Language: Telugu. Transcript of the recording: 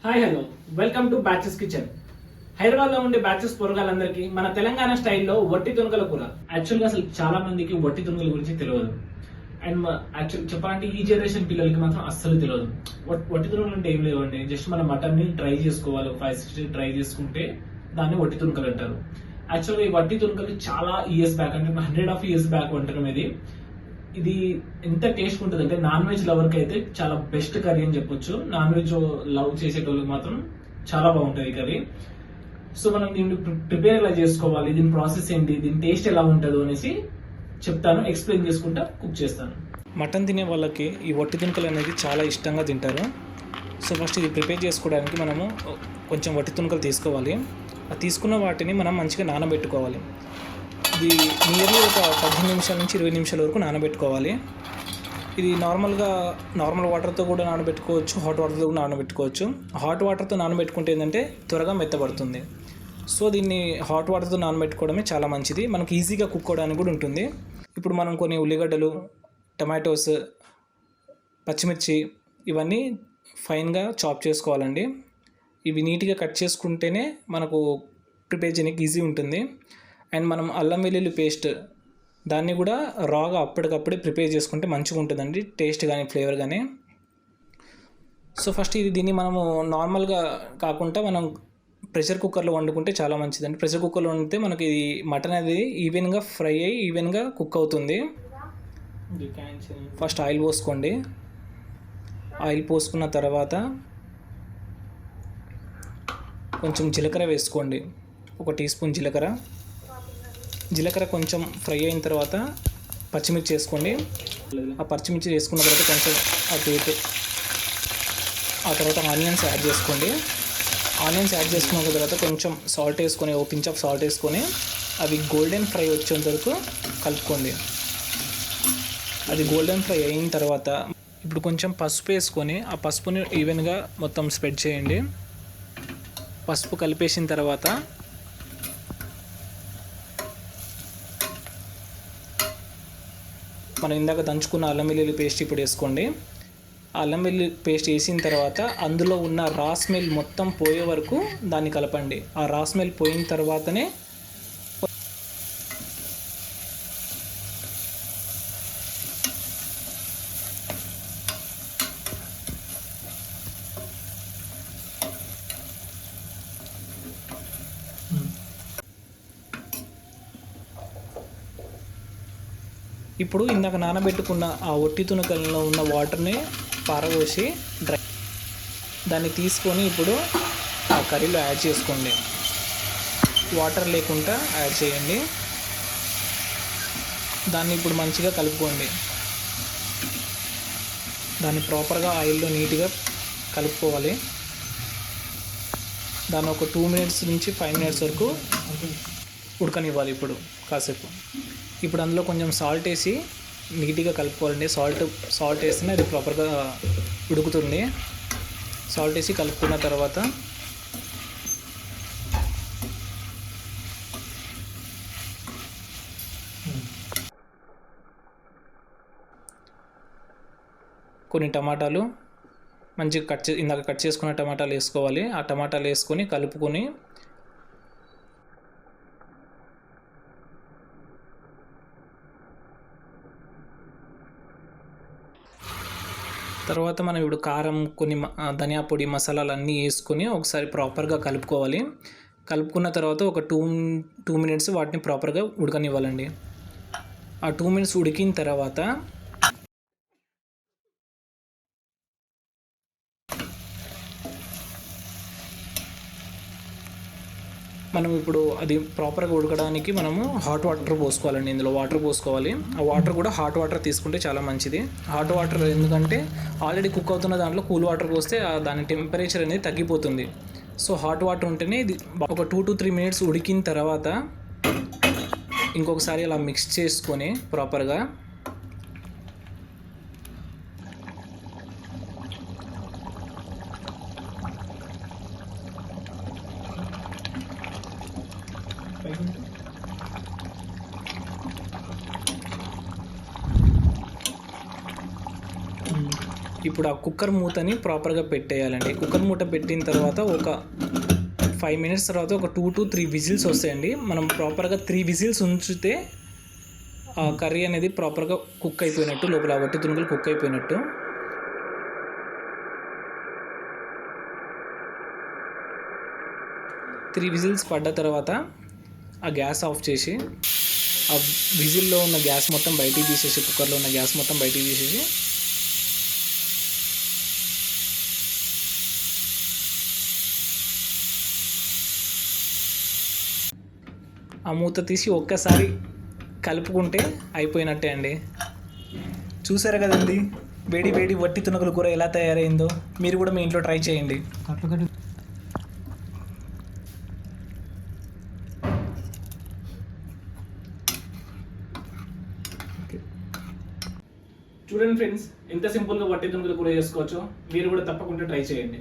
Hi hello welcome to batches kitchen. Hyderabad లో ఉండే బ్యాచెస్ పొరగాలందరికీ మన తెలంగాణ స్టైల్లో వట్టి తునకల కూర. యాక్చువల్గా అసలు చాలా మందికి వట్టి తునకల గురించి తెలియదు. అండ్ యాక్చువల్ చెప్పాలంటే ఈ జనరేషన్ పిల్లలకి మాత్రం అస్సలు తెలియదు. వట్టి తునకలు అంటే ఏం లేవండి, జస్ట్ మన మటన్ ని డ్రై చేసుకోవాలి. 5-6 డ్రై చేసుకుంటే దాన్ని వట్టి తునకలు అంటారు. యాక్చువల్గా ఈ వట్టి తునకలు చాలా ఇయర్స్ బ్యాక్, అంటే 100 years బ్యాక్ వంటకం ఇది ఎంత టేస్ట్ ఉంటుంది అంటే నాన్ వెజ్ లవర్ కి అయితే చాలా బెస్ట్ కర్రీ అని చెప్పొచ్చు. నాన్ వెజ్ లవ్ చేసేటోళ్ళకి మాత్రం చాలా బాగుంటుంది కర్రీ. సో మనం దీన్ని ప్రిపేర్ ఎలా చేసుకోవాలి, దీని ప్రాసెస్ ఏంటి, దీని టేస్ట్ ఎలా ఉంటుందో అనేసి చెప్తాను, ఎక్స్ప్లెయిన్ చేసుకుంటా కుక్ చేస్తాను. మటన్ తినే వాళ్ళకి ఈ వట్టి తునకలు అనేది చాలా ఇష్టంగా తింటారు. సో ఫస్ట్ ఇది ప్రిపేర్ చేసుకోవడానికి మనము కొంచెం వట్టి తునకలు తీసుకోవాలి. ఆ తీసుకున్న వాటిని మనం మంచిగా నానబెట్టుకోవాలి. ఇది నియర్లీ ఒక 15 నిమిషాల నుంచి 20 నిమిషాల వరకు నానబెట్టుకోవాలి. ఇది నార్మల్ వాటర్తో కూడా నానబెట్టుకోవచ్చు, హాట్ వాటర్తో కూడా నానబెట్టుకోవచ్చు. హాట్ వాటర్తో నానబెట్టుకుంటే ఏంటంటే త్వరగా మెత్తబడుతుంది. సో దీన్ని హాట్ వాటర్తో నానబెట్టుకోవడమే చాలా మంచిది, మనకి ఈజీగా కుక్ అవడానికి కూడా ఉంటుంది. ఇప్పుడు మనం కొన్ని ఉల్లిగడ్డలు, టమాటోస్, పచ్చిమిర్చి ఇవన్నీ ఫైన్గా చాప్ చేసుకోవాలండి. ఇవి నీట్గా కట్ చేసుకుంటేనే మనకు ప్రిపేర్ చేయడానికి ఈజీ ఉంటుంది. అండ్ మనం అల్లం వెల్లుల్లి పేస్ట్ దాన్ని కూడా రాగా అప్పటికప్పుడే ప్రిపేర్ చేసుకుంటే మంచిగా ఉంటుందండి, టేస్ట్ కానీ ఫ్లేవర్ కానీ. సో ఫస్ట్ దీన్ని మనము నార్మల్గా కాకుండా మనం ప్రెషర్ కుక్కర్లో వండుకుంటే చాలా మంచిదండి. ప్రెషర్ కుక్కర్లో వండితే మనకి ఇది మటన్ అనేది ఈవెన్గా ఫ్రై అయ్యి ఈవెన్గా కుక్ అవుతుంది. ఫస్ట్ ఆయిల్ పోసుకోండి. ఆయిల్ పోసుకున్న తర్వాత కొంచెం జీలకర్ర వేసుకోండి, 1 టీ స్పూన్ జీలకర్ర కొంచెం ఫ్రై అయిన తర్వాత పచ్చిమిర్చి వేసుకోండి. ఆ పచ్చిమిర్చి వేసుకున్న తర్వాత కొంచెం ఆ తర్వాత ఆనియన్స్ యాడ్ చేసుకోండి. ఆనియన్స్ యాడ్ చేసుకున్న తర్వాత కొంచెం సాల్ట్ వేసుకొని, ఓ పించ్ ఆఫ్ సాల్ట్ వేసుకొని అవి గోల్డెన్ ఫ్రై వచ్చేంత వరకు కలుపుకోండి. అది గోల్డెన్ ఫ్రై అయిన తర్వాత ఇప్పుడు కొంచెం పసుపు వేసుకొని ఆ పసుపుని ఈవెన్గా మొత్తం స్ప్రెడ్ చేయండి. పసుపు కలిపేసిన తర్వాత మనం ఇందాక దంచుకున్న అల్లం వెల్లుల్లి పేస్ట్ ఇప్పుడు వేసుకోండి. ఆ అల్లం వెల్లుల్లి పేస్ట్ వేసిన తర్వాత అందులో ఉన్న రా స్మెల్ మొత్తం పోయే వరకు దాన్ని కలపండి. ఆ రా స్మెల్ పోయిన తర్వాతనే ఇప్పుడు ఇందాక నానబెట్టుకున్న ఆ ఒట్టి తునకల్లో ఉన్న వాటర్ని పారబోసి దాన్ని తీసుకొని ఇప్పుడు ఆ కర్రీలో యాడ్ చేసుకోండి. వాటర్ లేకుండా యాడ్ చేయండి. దాన్ని ఇప్పుడు మంచిగా కలుపుకోండి. దాన్ని ప్రాపర్గా ఆయిల్లో నీట్గా కలుపుకోవాలి. దాన్ని ఒక 2 minutes నుంచి 5 minutes వరకు ఉడకనివ్వాలి. ఇప్పుడు కాసేపు ఇప్పుడు అందులో కొంచెం సాల్ట్ వేసి నీట్గా కలుపుకోవాలండి. సాల్ట్ వేస్తేనే అది ప్రాపర్గా ఉడుకుతుంది. సాల్ట్ వేసి కలుపుకున్న తర్వాత కొన్ని టమాటాలు మంచిగా ఇందాక కట్ చేసుకున్న టమాటాలు వేసుకోవాలి. ఆ టమాటాలు వేసుకొని కలుపుకొని తర్వాత మనం ఇప్పుడు కారం, కొన్ని ధనియా పొడి, మసాలాలు అన్నీ వేసుకొని ఒకసారి ప్రాపర్గా కలుపుకోవాలి. కలుపుకున్న తర్వాత ఒక 2 minutes వాటిని ప్రాపర్గా ఉడకనివ్వాలండి. ఆ 2 minutes ఉడికిన తర్వాత మనం ఇప్పుడు అది ప్రాపర్గా ఉడకడానికి మనము హాట్ వాటర్ పోసుకోవాలండి. ఇందులో వాటర్ పోసుకోవాలి. ఆ వాటర్ కూడా హాట్ వాటర్ తీసుకుంటే చాలా మంచిది. హాట్ వాటర్ ఎందుకంటే ఆల్రెడీ కుక్ అవుతున్న దాంట్లో కూల్ వాటర్ పోస్తే దాని టెంపరేచర్ అనేది తగ్గిపోతుంది. సో హాట్ వాటర్ ఉంటేనే ఇది ఒక 2 to 3 minutes ఉడికిన తర్వాత ఇంకొకసారి అలా మిక్స్ చేసుకొని ప్రాపర్గా ఇప్పుడు ఆ కుక్కర్ మూతని ప్రాపర్గా పెట్టేయాలండి. కుక్కర్ మూత పెట్టిన తర్వాత ఒక 5 మినిట్స్ తర్వాత ఒక 2 to 3 విజిల్స్ వస్తాయండి. మనం ప్రాపర్గా 3 విజిల్స్ ఉంచితే ఆ కర్రీ అనేది ప్రాపర్గా కుక్ అయిపోయినట్టు, లోపల వట్టి తునుగులు కుక్ అయిపోయినట్టు. త్రీ విజిల్స్ పడ్డ తర్వాత ఆ గ్యాస్ ఆఫ్ చేసి ఆ విజిల్లో ఉన్న గ్యాస్ మొత్తం బయటికి తీసేసి, కుక్కర్లో ఉన్న గ్యాస్ మొత్తం బయటికి తీసేసి ఆ మూత తీసి ఒక్కసారి కలుపుకుంటే అయిపోయినట్టే అండి. చూసారు కదండి వేడి వేడి వట్టి తునకల కూర ఎలా తయారైందో. మీరు కూడా మీ ఇంట్లో ట్రై చేయండి. చూడండి ఫ్రెండ్స్, ఎంత సింపుల్గా వట్టి తునకల కూర చేసుకోవచ్చో. మీరు కూడా తప్పకుండా ట్రై చేయండి.